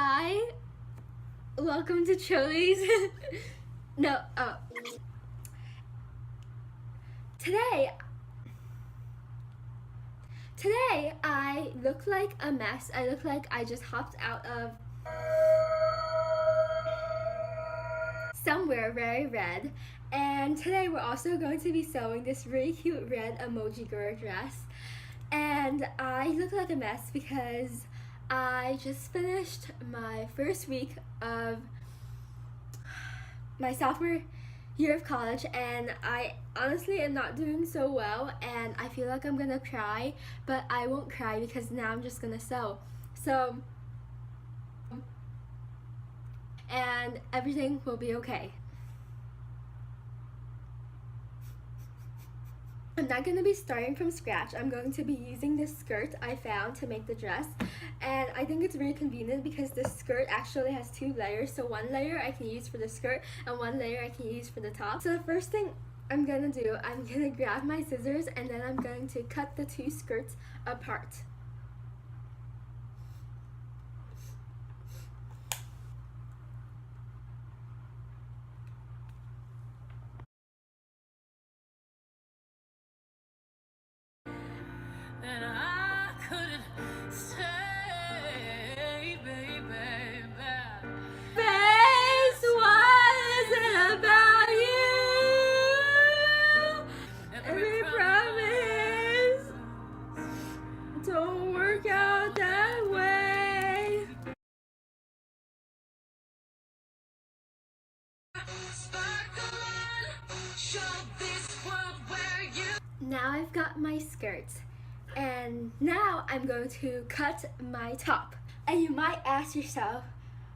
Hi, welcome to Chili's. No, today, today I look like a mess. I look like I just hopped out of somewhere very red. And today we're also going to be sewing this really cute red emoji girl dress. And I look like a mess because I just finished my first week of my sophomore year of college, and I honestly am not doing so well, and I feel like I'm gonna cry, but I won't cry because now I'm just gonna sew. So, and everything will be okay. I'm not going to be starting from scratch. I'm going to be using this skirt I found to make the dress, and I think it's really convenient because this skirt actually has two layers. So one layer I can use for the skirt and one layer I can use for the top. So the first thing I'm going to do, I'm going to grab my scissors and then I'm going to cut the two skirts apart. And I couldn't stay, baby. Face, what is it about you? Every promise don't work out that way. Now I've got my skirt, and now I'm going to cut my top. And you might ask yourself,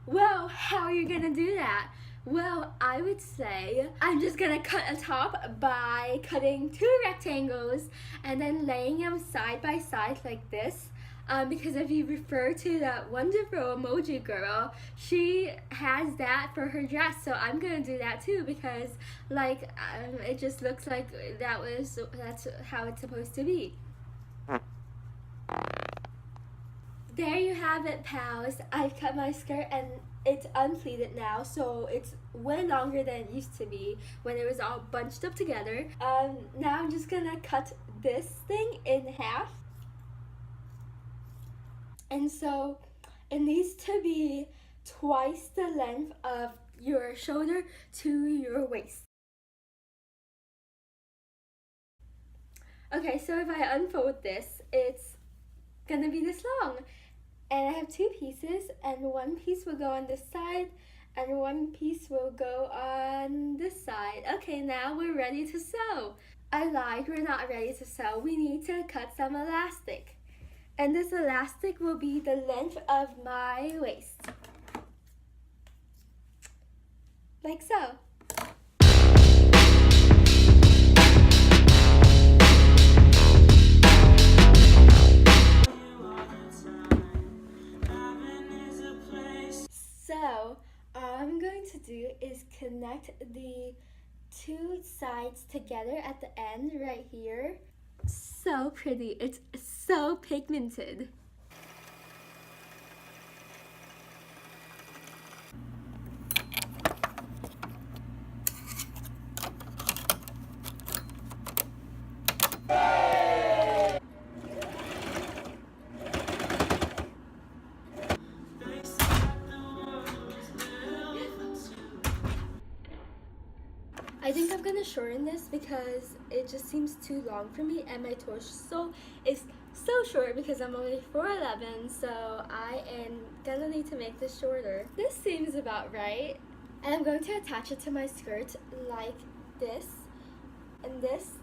well, how are you gonna do that? Well, I would say I'm just gonna cut a top by cutting two rectangles and then laying them side by side like this. Because if you refer to that wonderful emoji girl, she has that for her dress, so I'm gonna do that too because it just looks like that's how it's supposed to be. There you have it, pals. I cut my skirt and it's unpleated now, so it's way longer than it used to be when it was all bunched up together. Now I'm just gonna cut this thing in half. And so it needs to be twice the length of your shoulder to your waist. Okay, so if I unfold this, it's gonna be this long. And I have two pieces, and one piece will go on this side, and one piece will go on this side. Okay, now we're ready to sew. I lied, we're not ready to sew. We need to cut some elastic. And this elastic will be the length of my waist. Like so. So, all I'm going to do is connect the two sides together at the end right here. So pretty. It's so pigmented. I think I'm gonna shorten this because it just seems too long for me, and my torso is so short because I'm only 4'11", so I am gonna need to make this shorter. This seems about right. And I'm going to attach it to my skirt like this and this.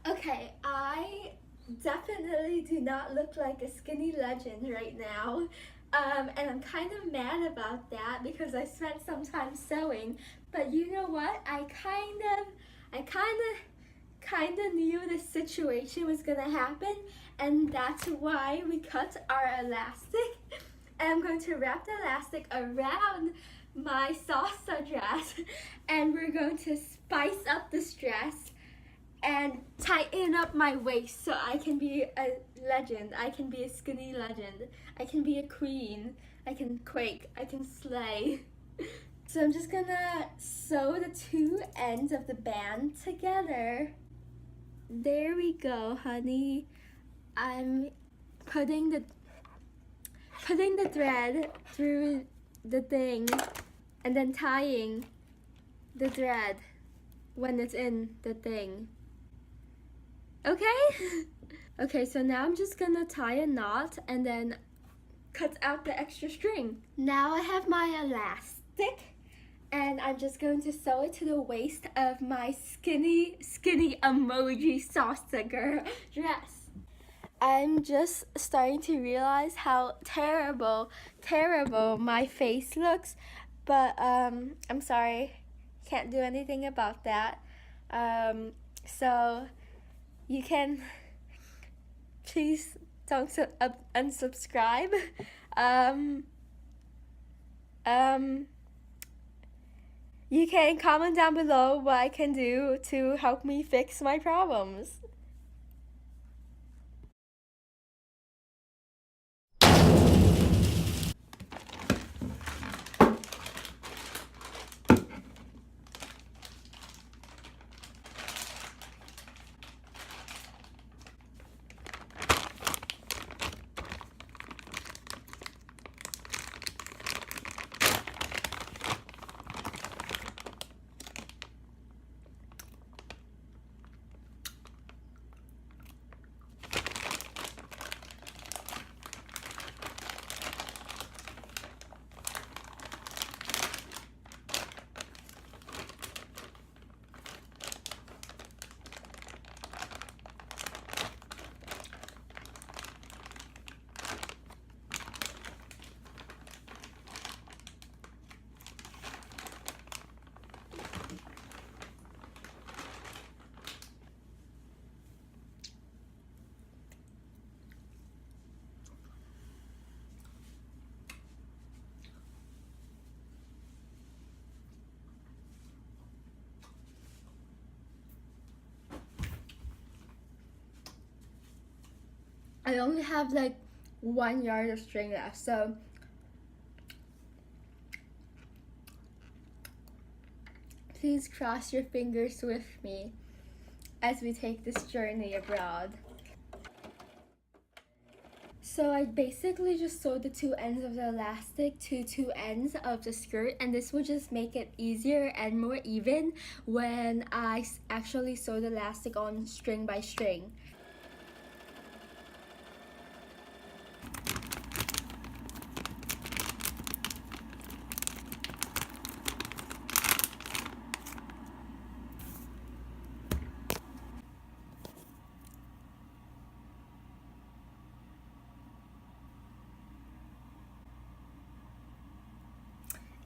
Okay, I definitely do not look like a skinny legend right now. And I'm kind of mad about that because I spent some time sewing. But you know what? I kind of knew this situation was gonna happen, and that's why we cut our elastic. And I'm going to wrap the elastic around my salsa dress, and we're going to spice up this dress and tighten up my waist so I can be a legend. I can be a skinny legend. I can be a queen. I can quake. I can slay. So I'm just gonna sew the two ends of the band together. There we go, honey. I'm putting the thread through the thing and then tying the thread when it's in the thing. Okay? Okay, so now I'm just gonna tie a knot and then cut out the extra string. Now I have my elastic and I'm just going to sew it to the waist of my skinny emoji salsa girl dress. I'm just starting to realize how terrible my face looks, but I'm sorry, can't do anything about that. So you can please don't unsubscribe. You can comment down below what I can do to help me fix my problems. I only have like 1 yard of string left, so please cross your fingers with me as we take this journey abroad. So I basically just sewed the two ends of the elastic to two ends of the skirt, and this will just make it easier and more even when I actually sew the elastic on string by string.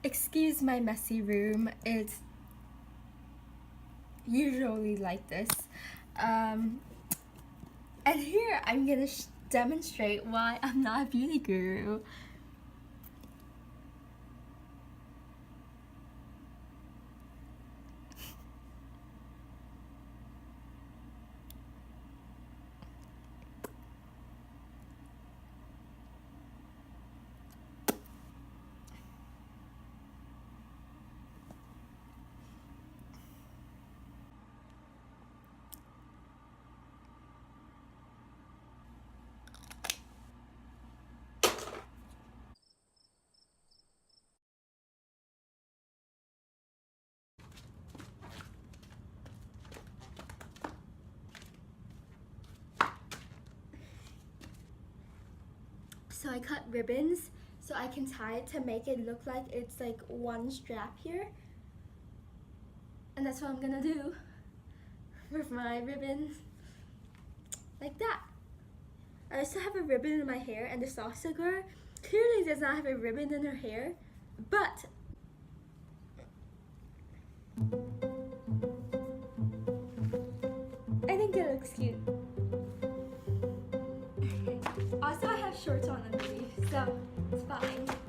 Excuse my messy room, it's usually like this. And here I'm gonna demonstrate why I'm not a beauty guru. So I cut ribbons so I can tie it to make it look like it's like one strap here. And that's what I'm gonna do with my ribbons, like that. I also have a ribbon in my hair, and the salsa girl clearly does not have a ribbon in her hair, but I think it looks cute. Also, I have shorts on underneath, so it's fine.